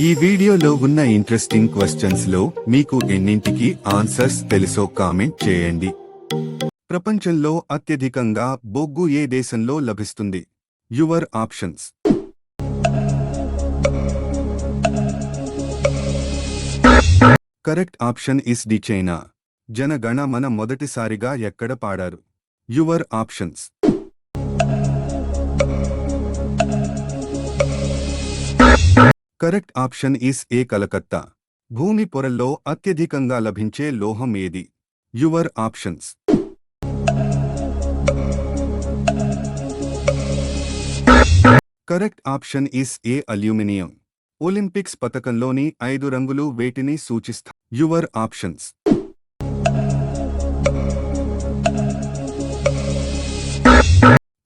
ఈ వీడియోలో ఉన్న ఇంట్రెస్టింగ్ క్వశ్చన్స్ లో మీకు ఎన్నింటికి ఆన్సర్స్ తెలుసో కామెంట్ చేయండి. ప్రపంచంలో అత్యధికంగా బొగ్గు ఏ దేశంలో లభిస్తుంది? Your options. Correct option is D China. Janagana Mana మొదటిసారిగా ఎక్కడ పాడారు? Your options. Correct option is A Calcutta. భూమి పొరల్లో అత్యధికంగా లభించే లోహం ఏది? Your options. Correct option is A aluminium. Olympics పతకంలోని 5 రంగులు వేటిని సూచిస్తాయి? Your options.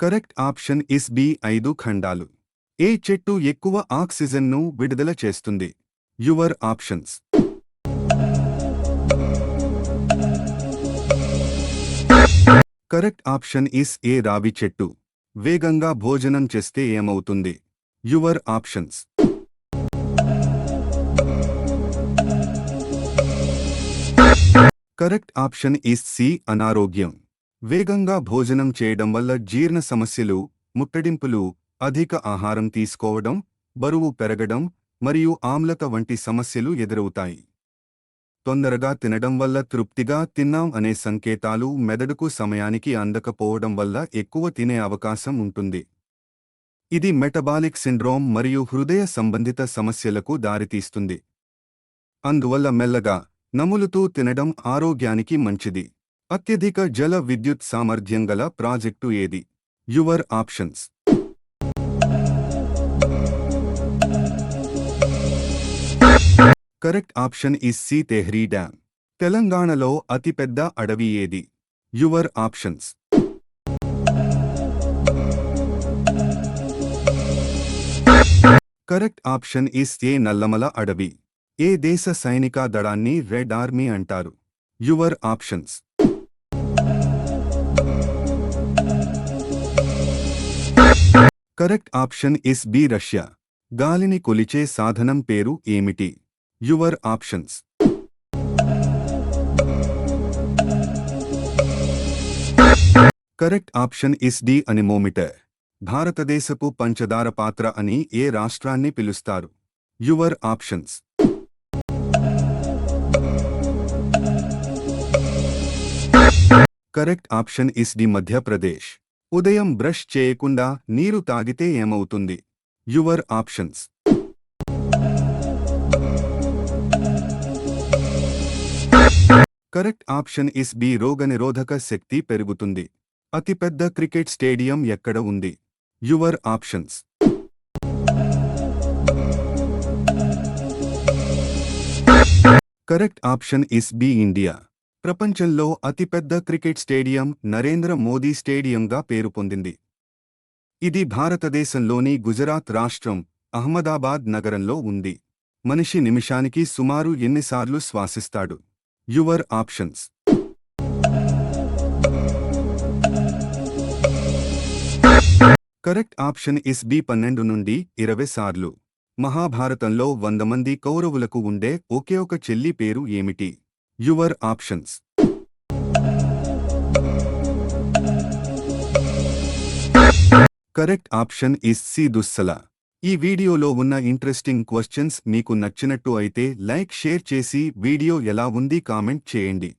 Correct option is B 5 ఖండాలు. ఏ చెట్టు ఎక్కువ ఆక్సిజన్ను విడుదల చేస్తుంది? Your options. Correct option is A రావి చెట్టు. వేగంగా భోజనం చేస్తే ఏమవుతుంది? Your options. Correct option is C అనారోగ్యం. వేగంగా భోజనం చేయడం వల్ల జీర్ణ సమస్యలు, ముట్టడింపులు, అధిక ఆహారం తీసుకోవడం, బరువు పెరగడం మరియు ఆమ్లత వంటి సమస్యలు ఎదురవుతాయి. తొందరగా తినడం వల్ల తృప్తిగా తిన్నాం అనే సంకేతాలు మెదడుకు సమయానికి అందకపోవడం వల్ల ఎక్కువ తినే అవకాశం ఉంటుంది. ఇది మెటబాలిక్ సిండ్రోమ్ మరియు హృదయ సంబంధిత సమస్యలకు దారితీస్తుంది. అందువల్ల మెల్లగా నములుతూ తినడం ఆరోగ్యానికి మంచిది. అత్యధిక జల విద్యుత్ సామర్థ్యం గల ప్రాజెక్టు ఏది? Your options. Correct option is C Tehri dam. తెలంగాణలో అతిపెద్ద అడవి ఏది? Your options. Correct option is A Nallamala అడవి. ఏ దేశ సైనిక దళాన్ని రెడ్ ఆర్మీ అంటారు? Your options. Correct option is B Russia. గాలిని కొలిచే సాధనం పేరు ఏమిటి? Your options. Correct option is D anemometer. భారతదేశపు పంచదార పాత్ర అని ఏ రాష్ట్రాన్ని పిలుస్తారు? Your options. Correct option is D Madhya Pradesh. ఉదయం బ్రష్ చేయకుండా నీరు తాగితే ఏమవుతుంది? Your options. Correct option is B రోగనిరోధక శక్తి పెరుగుతుంది. అతిపెద్ద క్రికెట్ స్టేడియం ఎక్కడ ఉంది? Your options. Correct option is B India. ప్రపంచంలో అతిపెద్ద క్రికెట్ స్టేడియం నరేంద్ర మోదీ స్టేడియంగా పేరు పొందింది. ఇది భారతదేశంలోని గుజరాత్ రాష్ట్రం అహ్మదాబాద్ నగరంలో ఉంది. మనిషి నిమిషానికి సుమారు ఎన్నిసార్లు శ్వాసిస్తాడు? Your options. Correct option is B 12 నుండి 20 సార్లు. మహాభారతంలో 100 మంది కౌరవులకు ఉండే ఒకే ఒక చెల్లి పేరు ఏమిటి? Your options. Correct option is C Dussala. ఈ వీడియోలో ఉన్న ఇంట్రెస్టింగ్ క్వశ్చన్స్ మీకు నచ్చినట్టు అయితే లైక్ షేర్ చేసి వీడియో ఎలా ఉంది కామెంట్ చేయండి.